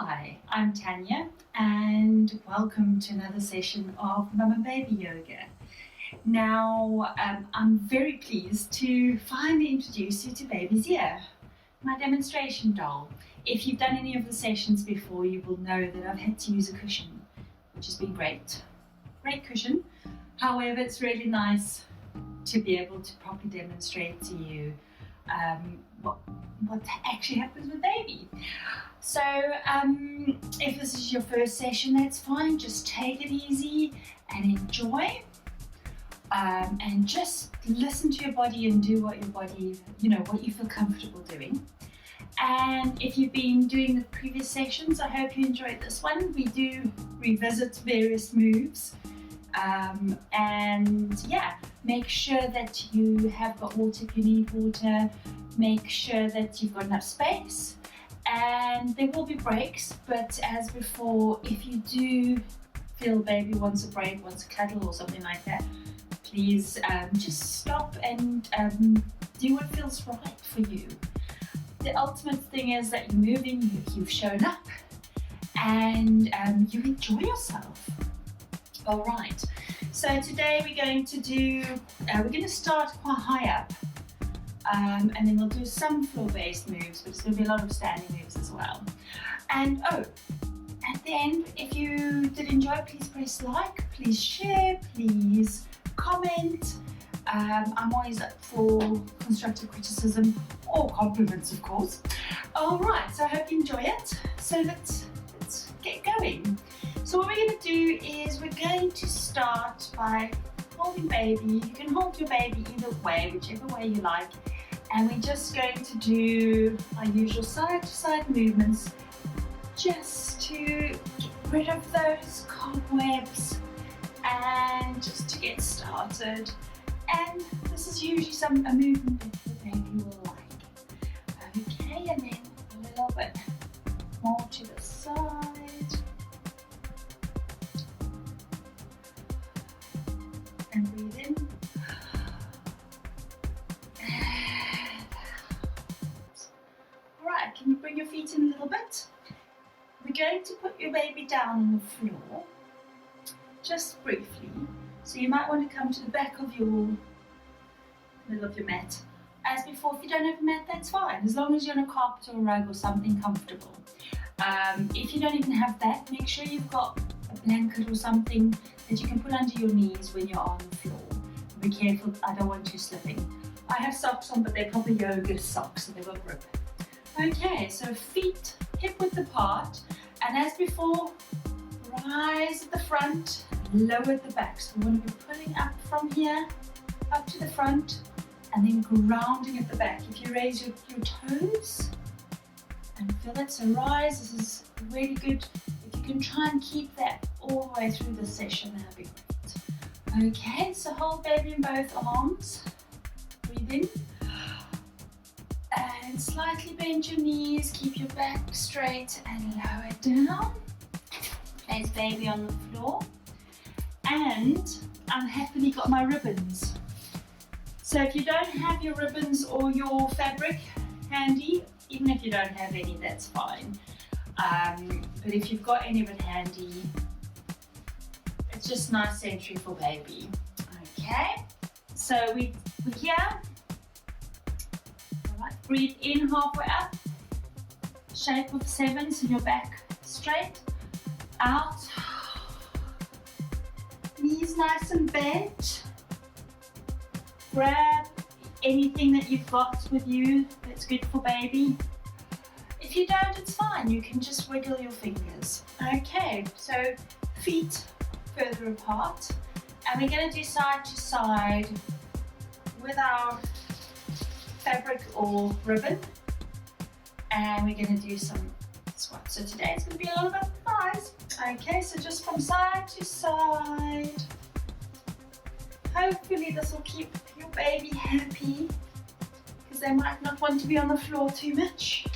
Hi, I'm Tania and welcome to another session of Mum and Baby Yoga. Now, I'm very pleased to finally introduce you to Baby's Ear, my demonstration doll. If you've done any of the sessions before, you will know that I've had to use a cushion, which has been great. Great cushion. However, it's really nice to be able to properly demonstrate to you what actually happens with Baby. So if this is your first session, that's fine. Just take it easy and enjoy. And just listen to your body and do what your body, what you feel comfortable doing. And if you've been doing the previous sessions, I hope you enjoyed this one. We do revisit various moves. And yeah, make sure that you have got water if you need water. Make sure that you've got enough space. And there will be breaks, but as before, if you do feel Baby wants a break, wants a cuddle or something like that, please just stop and do what feels right for you. The ultimate thing is that you're moving, you've shown up, and you enjoy yourself. All right, so today we're going to start quite high up, and then we'll do some floor-based moves, but it's going to be a lot of standing moves as well. And at the end, if you did enjoy, please press like, please share, please comment. I'm always up for constructive criticism or compliments, of course. All right, so I hope you enjoy it. So let's get going. So what we're going to do is we're going to start by holding Baby. You can hold your baby either way, whichever way you like. And we're just going to do our usual side-to-side movements just to get rid of those cobwebs and just to get started. And this is usually a movement that the baby will like. Okay, and then a little bit more to the side. And breathe in. And out. Alright, can you bring your feet in a little bit? We're going to put your baby down on the floor, just briefly. So you might want to come to the back of your middle of your mat. As before, if you don't have a mat, that's fine, as long as you're on a carpet or a rug or something comfortable. If you don't even have that, make sure you've got a blanket or something that you can put under your knees when you're on the floor. Be careful, I don't want you slipping. I have socks on, but they're proper yoga socks, so they've got grip. Okay, so feet hip-width apart, and as before, rise at the front, lower at the back. So we want to be pulling up from here, up to the front, and then grounding at the back. If you raise your toes and feel that, so rise, this is really good. If you can try and keep that all the way through the session, that'd be great. Okay, so hold Baby in both arms, breathe in, and slightly bend your knees, keep your back straight and lower down. Place Baby on the floor, and I've happily got my ribbons. So if you don't have your ribbons or your fabric handy, even if you don't have any, that's fine. But if you've got any of it handy, it's just nice entry for Baby. Okay, so we're here. All right, breathe in halfway up, shape of 7, so your back straight, out, knees nice and bent. Grab anything that you've got with you that's good for Baby. If you don't, it's fine, you can just wiggle your fingers. Okay, so feet further apart, and we're going to do side to side with our fabric or ribbon, and we're going to do some squats. So today it's going to be all about the thighs. Okay, so just from side to side. Hopefully this will keep your baby happy, because they might not want to be on the floor too much,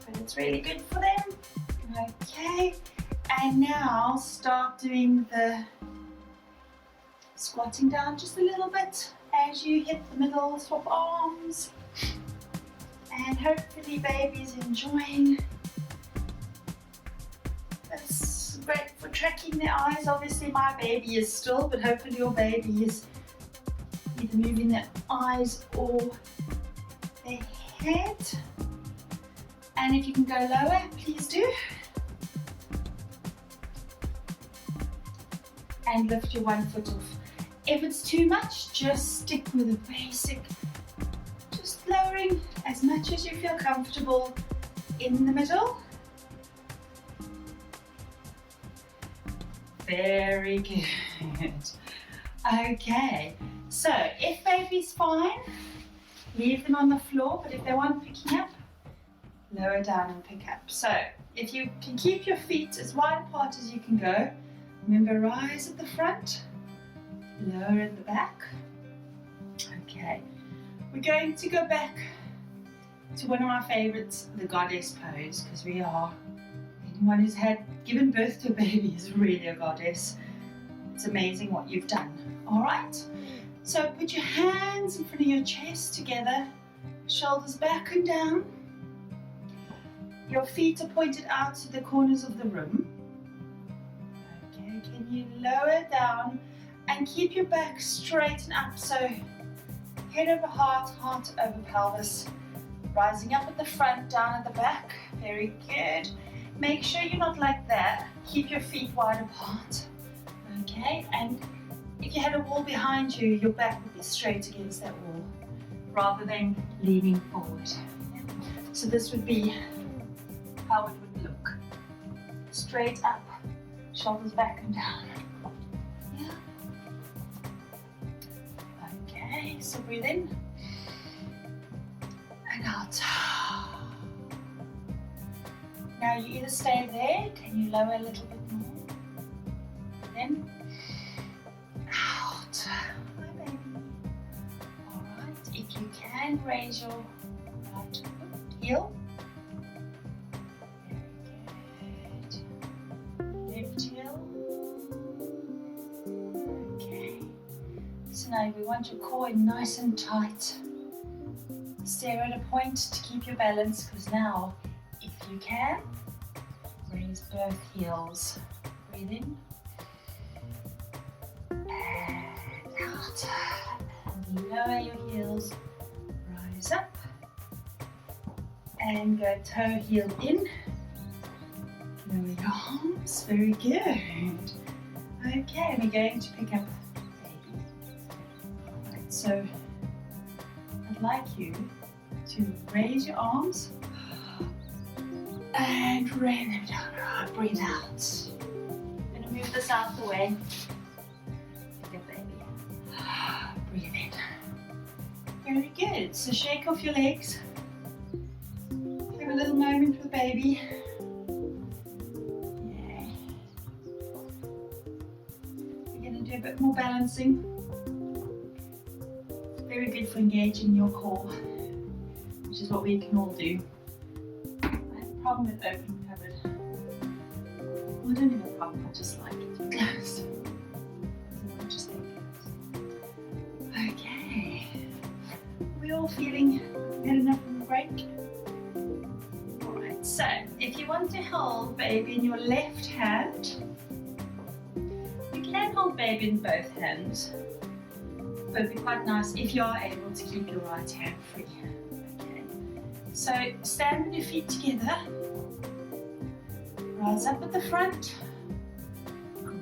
but it's really good for them. Okay, and now start doing the squatting down just a little bit as you hit the middle, swap arms, and hopefully Baby's enjoying It's great for tracking their eyes. Obviously my baby is still, but hopefully your baby is either moving their eyes or their head. And if you can go lower, please do. And lift your one foot off. If it's too much, just stick with the basic, just lowering as much as you feel comfortable in the middle. Very good. Okay, so if baby's fine, leave them on the floor, but if they want picking up, lower down and pick up. So if you can keep your feet as wide apart as you can go, remember, rise at the front, lower at the back. Okay, we're going to go back to one of our favorites, the goddess pose, because we are, anyone who's given birth to a baby is really a goddess. It's amazing what you've done. All right, so put your hands in front of your chest together, shoulders back and down. Your feet are pointed out to the corners of the room. Okay, can you lower down and keep your back straight and up, so head over heart, heart over pelvis. Rising up at the front, down at the back. Very good. Make sure you're not like that. Keep your feet wide apart. Okay, and if you had a wall behind you, your back would be straight against that wall rather than leaning forward. So this would be how it would look. Straight up, shoulders back and down. Yeah. Okay, so breathe in and out. Now you either stay there, can you lower a little bit more? Breathe in, out. Hi baby. Alright, if you can, raise your right foot, heel. Okay, so now we want your core in nice and tight. Stay at a point to keep your balance, because now, if you can, raise both heels. Breathe in and out. And lower your heels, rise up and go toe heel in. Lower your arms, very good. Okay, we're going to pick up baby. Right, so I'd like you to raise your arms and rain them down. Breathe out. I'm going to move this out the way. Pick up baby. Breathe in. Very good. So shake off your legs. Have a little moment with baby. Do a bit more balancing. Very good for engaging your core, which is what we can all do. I have a problem with open cupboard. Well, I don't have a problem, I just like it closed. Just okay. We're all feeling had enough of a break. Alright, so if you want to hold baby in your left hand, you can hold baby in both hands, but it'd be quite nice if you are able to keep your right hand free. Okay. So stand with your feet together, rise up at the front,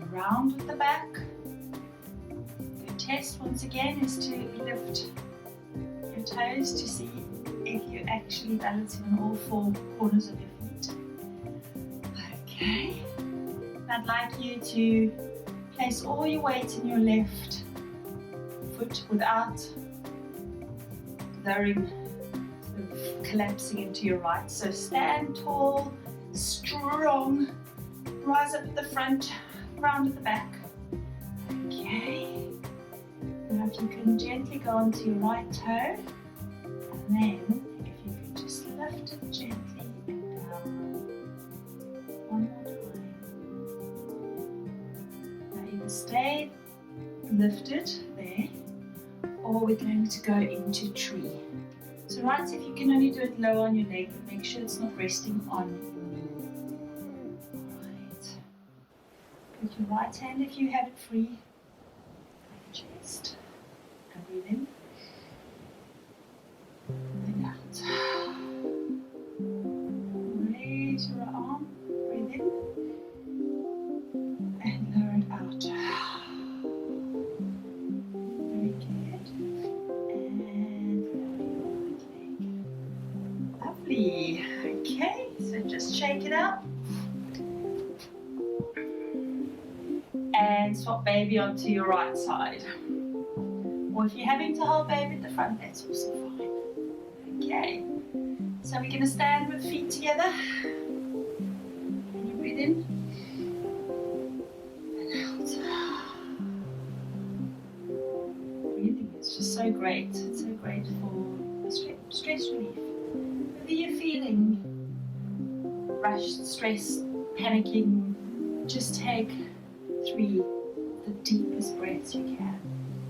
ground at the back. Your test once again is to lift your toes to see if you're actually balancing on all four corners of your feet. Okay. I'd like you to place all your weight in your left foot without lowering, collapsing into your right. So stand tall, strong, rise up at the front, round at the back. Okay. Now if you can gently go onto your right toe, and then if you could just lift it gently and down. One more time. Stay lifted there, or we're going to go into tree. So right, if you can only do it low on your leg, but make sure it's not resting on your knee. Alright. Put your right hand, if you have it, free on your chest. And breathe in and out. Raise your arm, breathe in and lower it out. Very good. And lower your right leg. Lovely. Okay, so just shake it out. And swap baby onto your right side. Or if you're having to hold baby at the front, that's also fine. Okay, so we're going to stand with feet together. And you breathe in and out. Breathing is just so great. It's so great for stress relief. Whether you're feeling rushed, stressed, panicking, just take 3 the deepest breaths you can.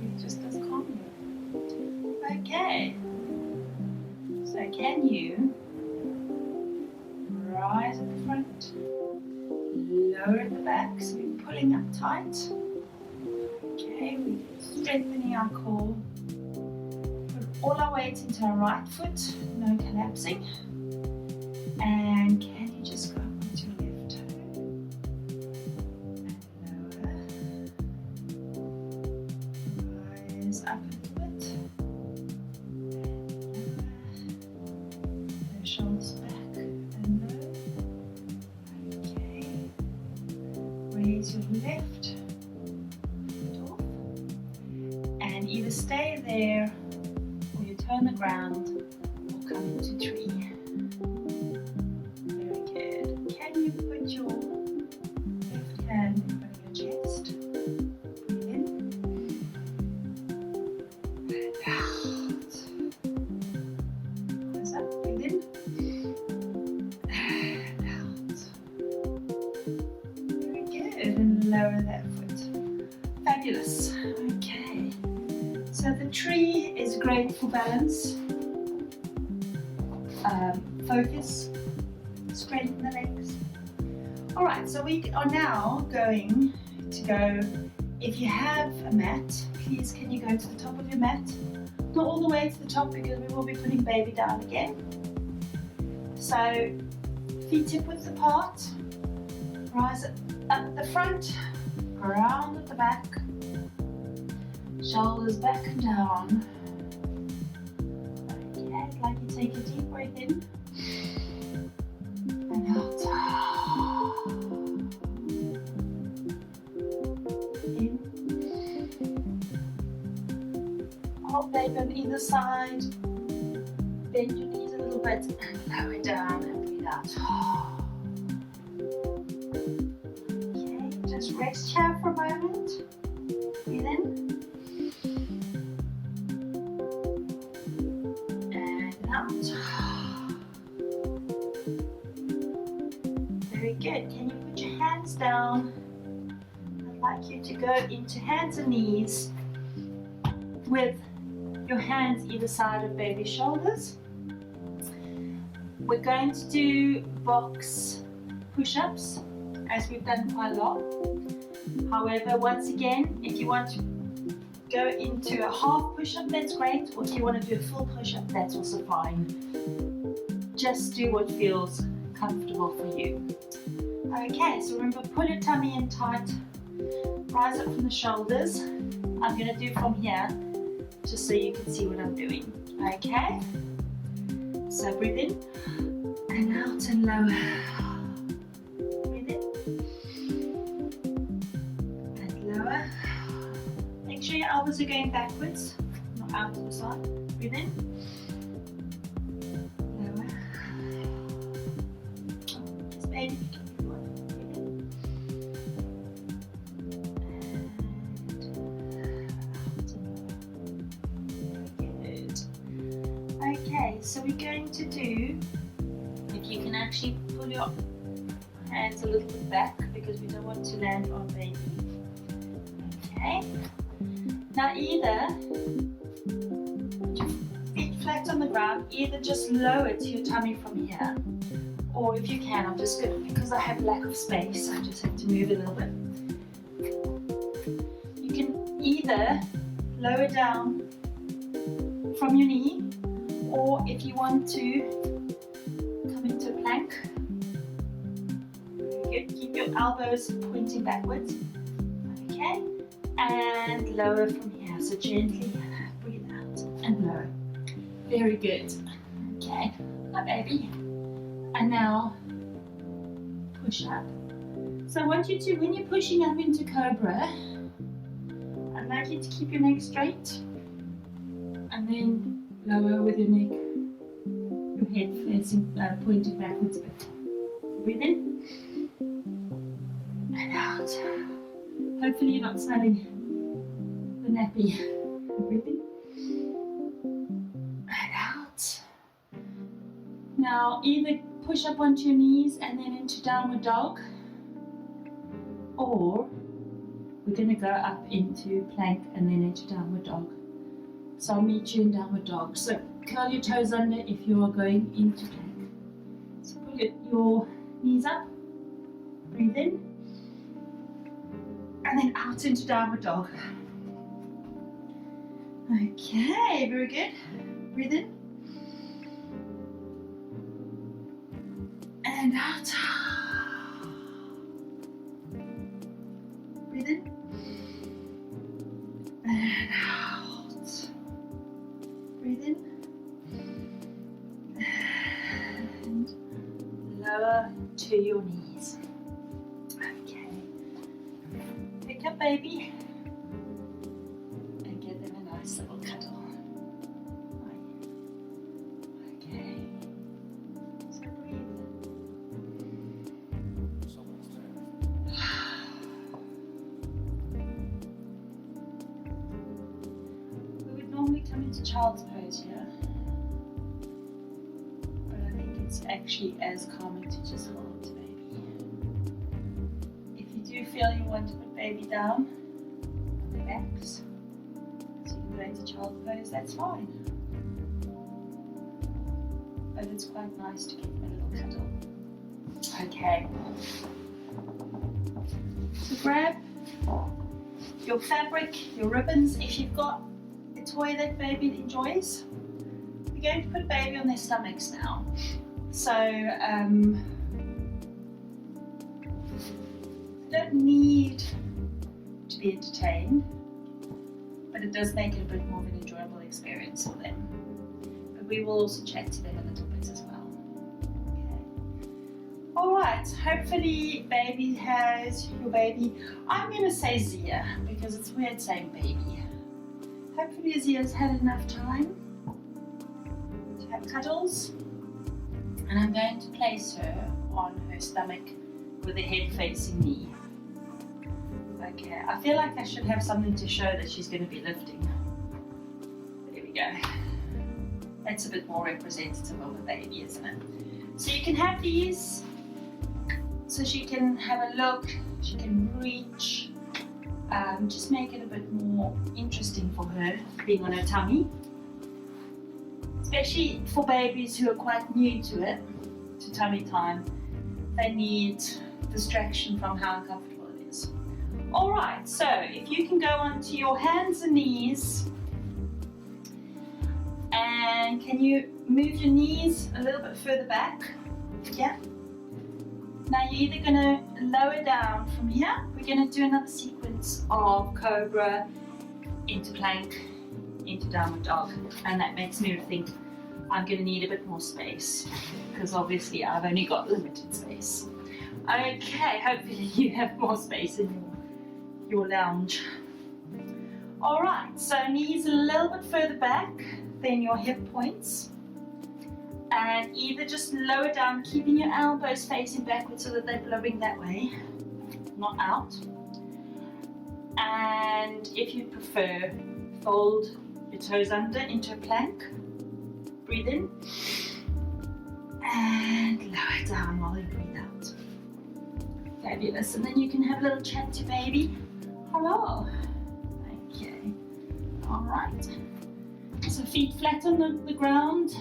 It just does calm you. Okay. So can you rise at the front, lower at the back, so we're pulling up tight. Okay, we're strengthening our core. Put all our weight into our right foot, no collapsing. And can you just go up onto your left toe? Rise up a little bit. Lower. Shoulders back and low. Okay. Raise your left foot off. And either stay there or you turn the ground or come into tree. Very good. Can you put your left hand in front of your chest? Breathe in. And out. Rise up, breathe in. And out. Very good. And lower that foot. Fabulous. Okay. So the tree is great for balance, focus, strengthen the legs. Alright, so we are now going to go, if you have a mat, please can you go to the top of your mat? Not all the way to the top because we will be putting baby down again. So feet hip width apart, rise up at the front, ground at the back, shoulders back and down. Okay, I'd like you to take a deep breath in and out. In. Hold baby on either side. Bend your knees a little bit and lower down and breathe out. Okay, just rest here for a moment. Breathe in. Out. Very good. Can you put your hands down? I'd like you to go into hands and knees with your hands either side of baby's shoulders. We're going to do box push-ups as we've done quite a lot. However, once again, if you want to go into a half push-up, that's great. Or if you want to do a full push-up, that's also fine. Just do what feels comfortable for you. Okay, so remember, pull your tummy in tight. Rise up from the shoulders. I'm going to do from here, just so you can see what I'm doing. Okay? So breathe in, and out and lower. Breathe in, and lower. Make sure your elbows are going backwards, not out to the side. Breathe in. Lower. Just baby, if you want. Breathe in. And out. Good. Okay, so we're going to do, if you can actually pull your hands a little bit back because we don't want to land on baby. Okay. Now either put your feet flat on the ground, either just lower to your tummy from here, or if you can, I'm just going to, because I have lack of space, I just have to move a little bit. either lower down from your knee, or if you want to come into a plank. Good. Keep your elbows pointing backwards. Okay, and lower from here. So gently breathe out and lower. Very good. Okay, my baby. And now push up. So I want you to, when you're pushing up into Cobra, I'd like you to keep your neck straight and then lower with your neck, your head facing, pointing backwards a bit. Breathe in and out. Hopefully you're not smelling the nappy. Breathe in and out. Now either push up onto your knees and then into downward dog, or we're going to go up into plank and then into downward dog. So I'll meet you in downward dog. So curl your toes under if you are going into plank. So pull your knees up, breathe in, and then out into downward dog. Okay, very good. Breathe in. And out. Breathe in. And out. Breathe in. And lower to your knees. Okay. Pick up, baby. And give them a nice little cuddle. Okay. So breathe. Come into child's pose here, but I think it's actually as calming to just hold baby. If you do feel you want to put baby down, relax, so you can go into child's pose, that's fine. But it's quite nice to give them a little cuddle. Okay. So grab your fabric, your ribbons, if you've got toy that baby enjoys. We're going to put baby on their stomachs now. So you don't need to be entertained, but it does make it a bit more of an enjoyable experience for them. But we will also chat to them a little bit as well. Okay. Alright, hopefully baby has, your baby, I'm going to say Zia because it's weird saying baby. Hopefully Zia's had enough time to have cuddles, and I'm going to place her on her stomach with the head facing me. Okay, I feel like I should have something to show that she's going to be lifting. There we go. That's a bit more representative of a baby, isn't it? So you can have these, so she can have a look, she can reach. Just make it a bit more interesting for her, being on her tummy. Especially for babies who are quite new to it, to tummy time. They need distraction from how uncomfortable it is. Alright, so if you can go onto your hands and knees, and can you move your knees a little bit further back? Yeah. Now you're either going to lower down from here. We're going to do another sequence of Cobra into plank, into downward dog. And that makes me think I'm going to need a bit more space because obviously I've only got limited space. Okay, hopefully you have more space in your lounge. Alright, so knees a little bit further back than your hip points. And either just lower down, keeping your elbows facing backwards so that they're blowing that way, not out. And if you prefer, fold your toes under into a plank. Breathe in. And lower down while you breathe out. Fabulous. And then you can have a little chat to baby. Hello. Okay. Alright. So feet flat on the ground.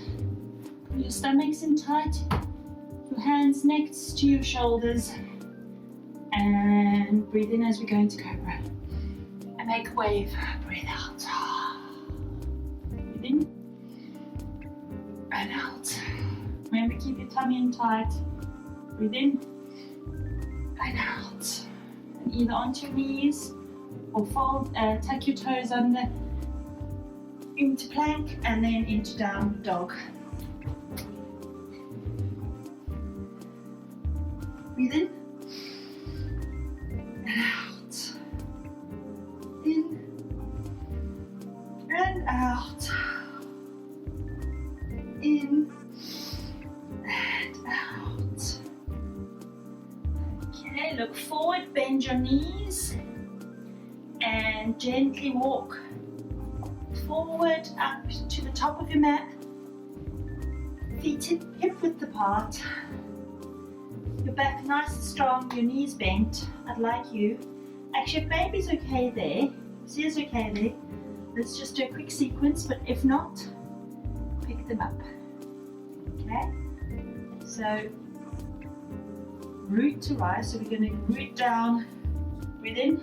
Your stomach's in tight, your hands next to your shoulders, and breathe in as we go into Cobra. And and make a wave. Breathe out. Breathe in and out. Remember, keep your tummy in tight. Breathe in and out. And either onto your knees or fold, tuck your toes under into plank and then into down dog. Breathe in and out. In and out. In and out. Okay, look forward, bend your knees and gently walk forward up to the top of your mat. Feet hip width apart. Your back nice and strong, your knees bent. I'd like you. Actually, if baby's okay there, Zia's okay there, let's just do a quick sequence, but if not, pick them up. Okay? So, root to rise. So we're going to root down, breathe in,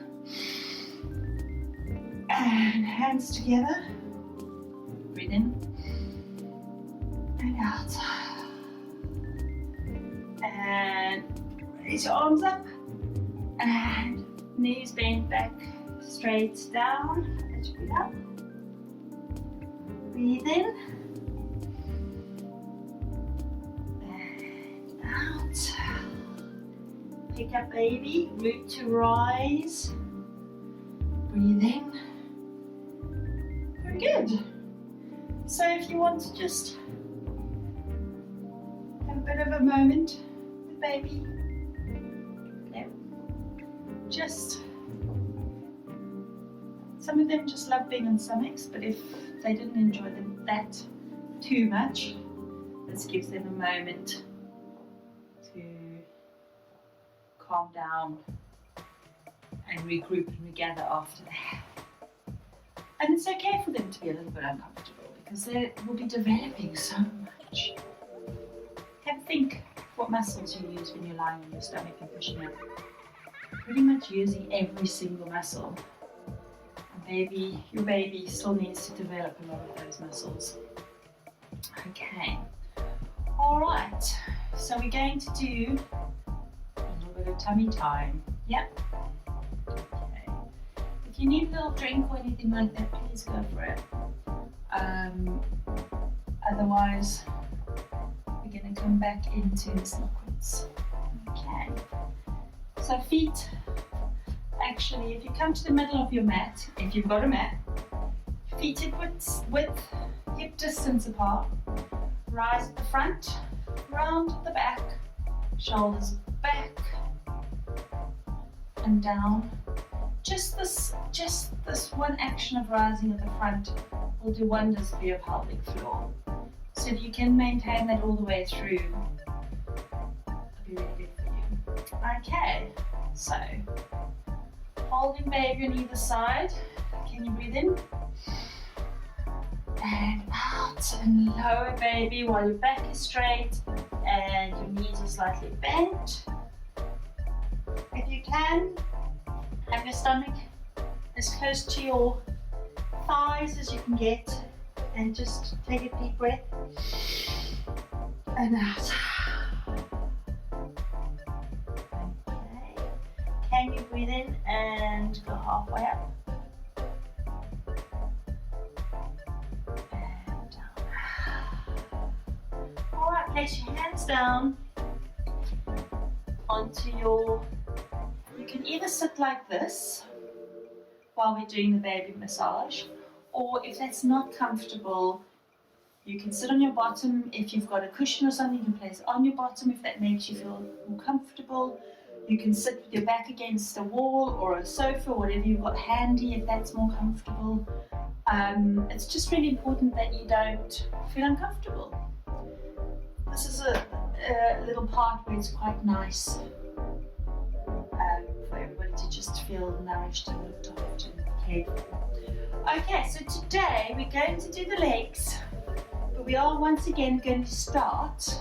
and hands together. Breathe in and out. And raise your arms up and knees bent back straight down. Let's breathe up. Breathe in and out. Pick up baby, root to rise. Breathe in. Very good. So if you want to just have a bit of a moment with baby, just, some of them just love being on stomachs, but if they didn't enjoy that too much, this gives them a moment to calm down and regroup and regather after that. And it's okay for them to be a little bit uncomfortable because they will be developing so much. Have a think what muscles you use when you're lying on your stomach and pushing up. Pretty much using every single muscle. And your baby still needs to develop a lot of those muscles. Okay. Alright, so we're going to do a little bit of tummy time. Yep. Okay. If you need a little drink or anything like that, please go for it. Otherwise, we're going to come back into the sequence. Okay. So feet, actually, if you come to the middle of your mat, if you've got a mat, feet hip width, hip distance apart, rise at the front, round at the back, shoulders back and down. Just this one action of rising at the front will do wonders for your pelvic floor. So if you can maintain that all the way through, it'll be really good for you. Okay, so holding baby on either side. Can you breathe in? And out, and lower baby while your back is straight and your knees are slightly bent. If you can, have your stomach as close to your thighs as you can get, and just take a deep breath and out. Okay. Can you breathe in and go halfway up? And down. Alright, place your hands down onto your, you can either sit like this while we're doing the baby massage, or if that's not comfortable, you can sit on your bottom. If you've got a cushion or something, you can place it on your bottom if that makes you feel more comfortable. You can sit with your back against a wall or a sofa, whatever you've got handy if that's more comfortable. It's just really important that you don't feel uncomfortable. This is a little part where it's quite nice for everybody to just feel nourished and looked after and cared for. Okay, so today we're going to do the legs, but we are once again going to start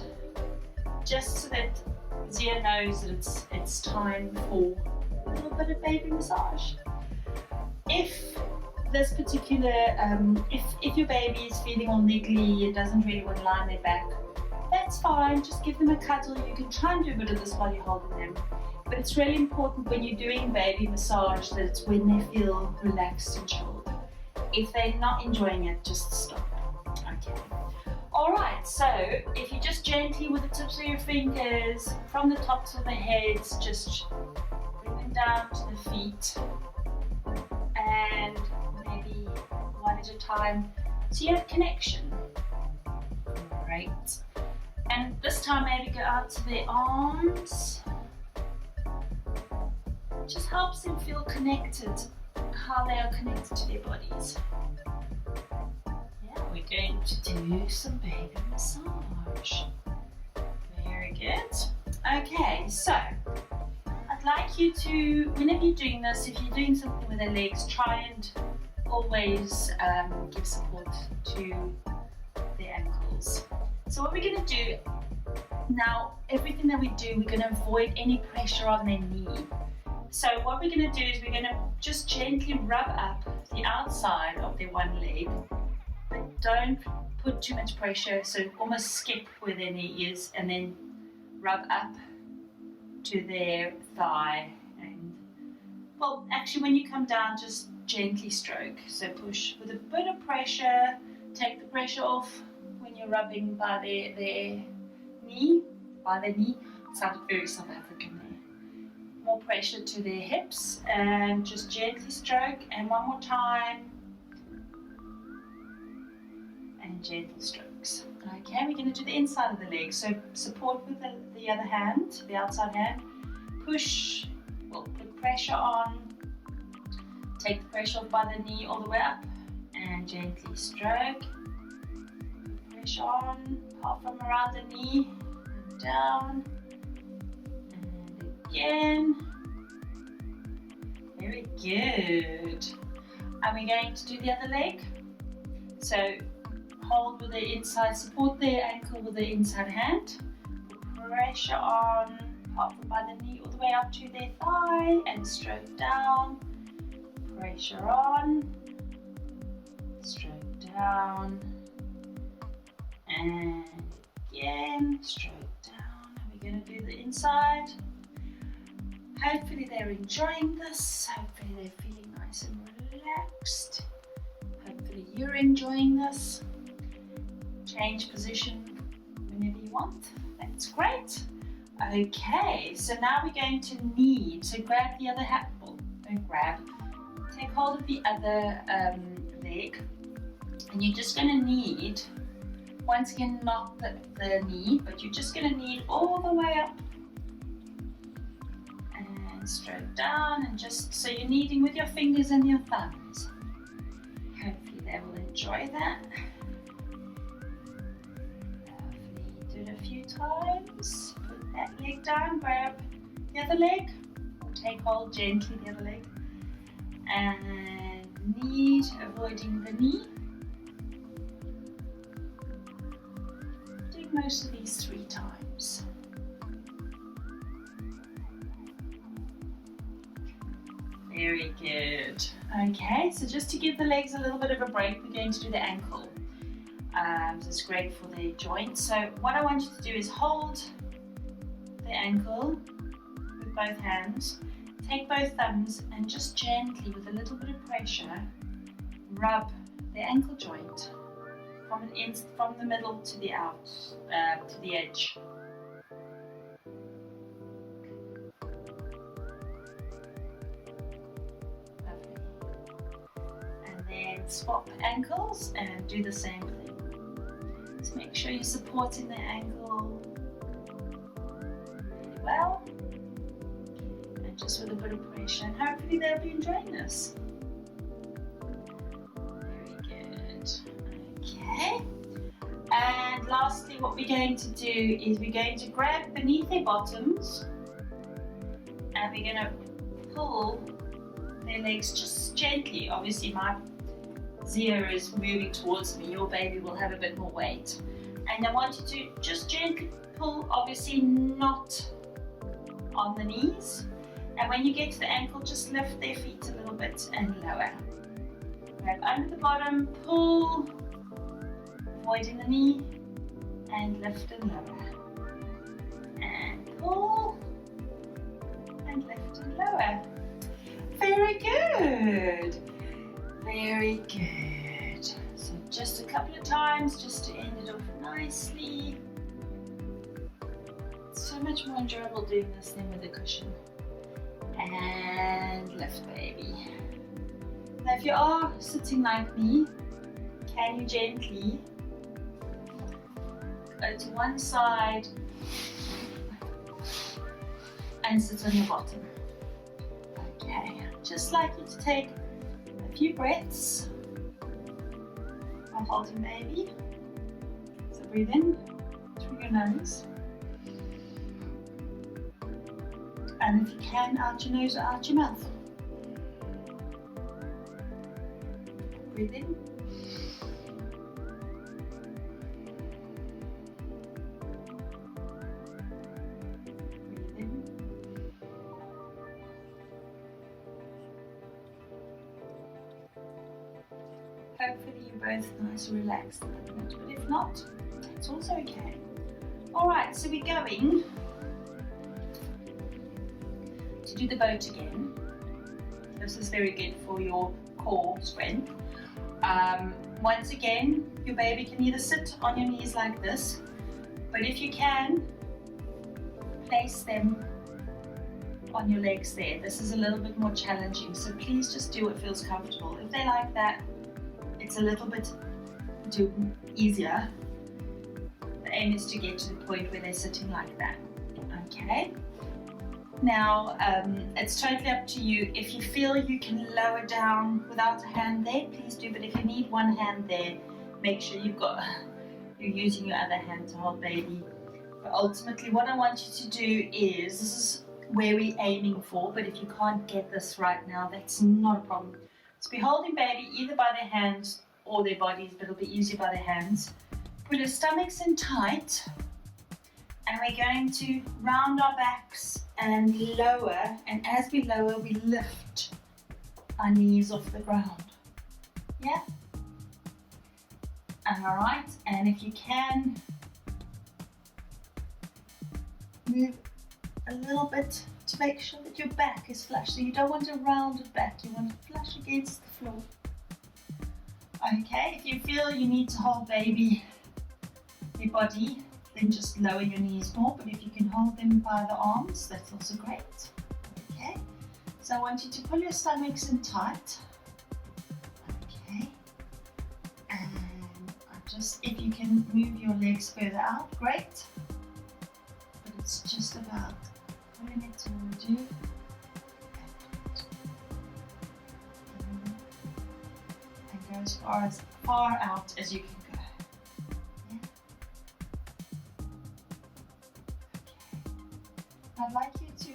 just so that Zia knows that it's time for a little bit of baby massage. if this particular, if your baby is feeling all niggly, it doesn't really want to lie on their back, that's fine, just give them a cuddle. You can try and do a bit of this while you're holding them. But it's really important when you're doing baby massage that it's when they feel relaxed and chilled. If they're not enjoying it, just stop. Okay. Alright, so if you just gently with the tips of your fingers from the tops of the heads, just bring them down to the feet and maybe one at a time so you have connection. Great. And this time maybe go out to their arms. Just helps them feel connected, how they are connected to their bodies. Yeah, we're going to do some baby massage. Very good. Okay, so I'd like you to, whenever you're doing this, if you're doing something with their legs, try and always give support to their ankles. So what we're going to do now, everything that we do, we're going to avoid any pressure on their knee. So what we're going to do is we're going to just gently rub up the outside of their one leg, but don't put too much pressure, so almost skip where their knee is and then rub up to their thigh. And well, actually when you come down, just gently stroke. So push with a bit of pressure, take the pressure off when you're rubbing by their knee, it sounded very South African there. More pressure to their hips and just gently stroke, and one more time and gentle strokes. Okay, we're going to do the inside of the leg, so support with the other hand, the outside hand, push, well, put pressure on, take the pressure off by the knee all the way up and gently stroke, put pressure on, pop from around the knee and down. Again. Very good. And we're going to do the other leg. So hold with the inside, support the ankle with the inside hand. Put pressure on, pop them by the knee all the way up to their thigh and stroke down. Pressure on, stroke down, and again, stroke down. And we're going to do the inside. Hopefully they're enjoying this, hopefully they're feeling nice and relaxed, hopefully you're enjoying this. Change position whenever you want, that's great. Okay, so now we're going to need, so grab the other hand, well, don't grab, take hold of the other leg, and you're just going to need, once again not the knee, but you're just going to knead all the way up. Stroke down, and just so you're kneading with your fingers and your thumbs. Hopefully they will enjoy that. Lovely. Do it a few times. Put that leg down, grab the other leg, or take hold gently the other leg, and knead, avoiding the knee. Do most of these 3 times. Very good. Okay, so just to give the legs a little bit of a break, we're going to do the ankle. So it's great for the joints. So what I want you to do is hold the ankle with both hands, take both thumbs and just gently, with a little bit of pressure, rub the ankle joint from the middle to the to the edge. Swap ankles and do the same thing. So make sure you're supporting the ankle really well, and just with a bit of pressure, and hopefully they'll be enjoying this. Very good. Okay, and lastly what we're going to do is we're going to grab beneath their bottoms and we're going to pull their legs just gently. Obviously my 0 is moving towards me, your baby will have a bit more weight. And I want you to just gently pull, obviously not on the knees, And when you get to the ankle, just lift their feet a little bit and lower. Grab under the bottom, pull, avoiding the knee, and lift and lower. And pull, and lift and lower. Very good. Very good. So just a couple of times, just to end it off nicely. It's so much more enjoyable doing this than with a cushion. And lift, baby. Now if you are sitting like me, can you gently go to one side and sit on your bottom? Okay, just like you to take a few breaths. I'm holding, baby. So breathe in through your nose. And if you can, out your nose or out your mouth. Breathe in. Breathe in. Hopefully you're both nice and relaxed at the moment, but if not, it's also okay. Alright, so we're going to do the boat again. This is very good for your core strength. Once again, your baby can either sit on your knees like this, but if you can, place them on your legs there. This is a little bit more challenging, so please just do what feels comfortable. If they like that, it's a little bit easier. The aim is to get to the point where they're sitting like that. Okay? Now, it's totally up to you. If you feel you can lower down without a hand there, please do. But if you need one hand there, make sure you're using your other hand to hold baby. But ultimately, what I want you to do is, this is where we're aiming for, but if you can't get this right now, that's not a problem. So be holding baby either by their hands or their bodies, but it'll be easier by their hands. Pull your stomachs in tight, and we're going to round our backs and lower, and as we lower, we lift our knees off the ground. Yeah? Alright, and if you can, move a little bit to make sure that your back is flush. So you don't want a rounded back, you want it flush against the floor. Okay, if you feel you need to hold baby, your body, then just lower your knees more, but if you can hold them by the arms, that's also great. Okay, so I want you to pull your stomachs in tight. Okay, and if you can move your legs further out, great. But it's just about pulling it towards you. And go as far out as you can go. Yeah. Okay. I'd like you to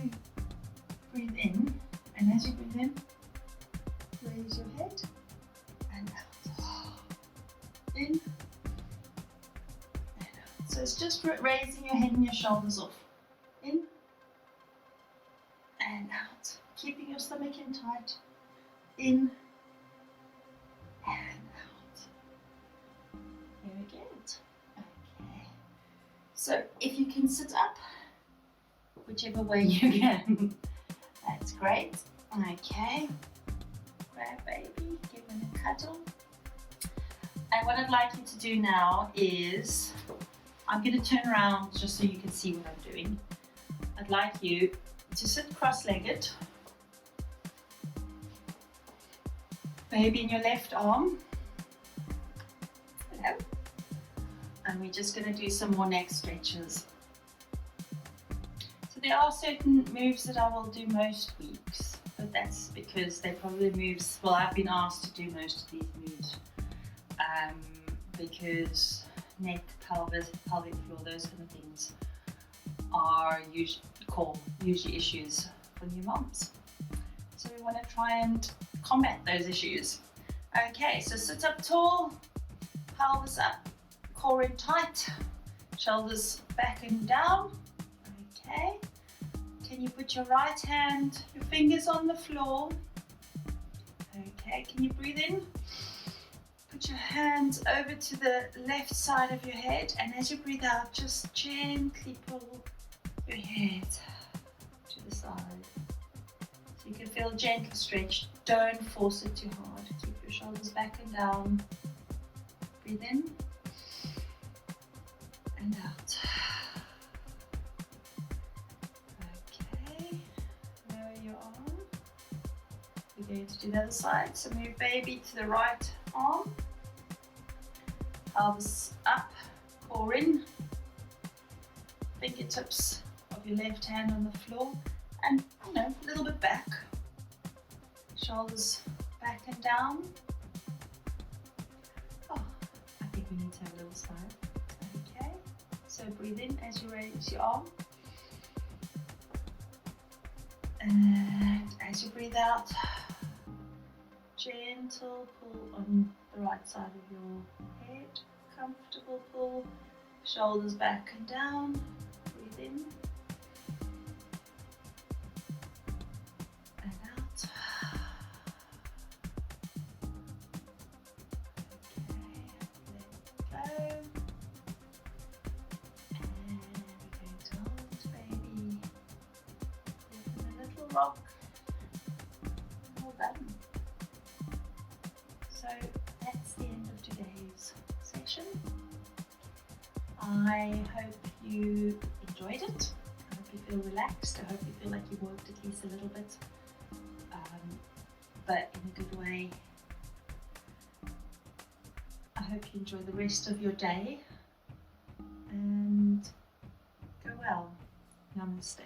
breathe in, and as you breathe in, raise your head and out. In and out. So it's just raising your head and your shoulders off. In and out. Keeping your stomach in tight. In and out. Very good. Okay. So if you can sit up, whichever way you can, that's great. Okay. Grab baby, give him a cuddle. And what I'd like you to do now is, I'm going to turn around just so you can see what I'm doing. I'd like you to sit cross-legged. Baby in your left arm. Hello. And we're just going to do some more neck stretches. So there are certain moves that I will do most weeks, but that's because they're probably moves, well, I've been asked to do most of these moves because neck, pelvis, pelvic floor, those kind of things are usually issues for new moms. So we want to try and combat those issues. Okay, so sit up tall, pelvis up, core in tight, shoulders back and down. Okay, can Can you put your right hand, your fingers on the floor? Okay, can you breathe in? Put your hands over to the left side of your head, and as you breathe out, just gently pull your head to the side. So you can feel a gentle stretch. Don't force it too hard. Keep your shoulders back and down. Breathe in and out. Okay, lower your arm. We're going to do the other side. So move baby to the right arm. Pelvis up, core in. Fingertips of your left hand on the floor. And, a little bit back. Shoulders back and down. Oh, I think we need to have a little smile. Okay, so breathe in as you raise your arm. And as you breathe out, gentle pull on the right side of your head. Comfortable pull. Shoulders back and down. Breathe in. And out. Okay, let go. And we're going to hold baby. Give them a little rock. All done. So that's the end of today's session. I hope you enjoyed it. I hope you feel relaxed. I hope you feel like you worked at least a little bit, but in a good way. I hope you enjoy the rest of your day and go well. Namaste.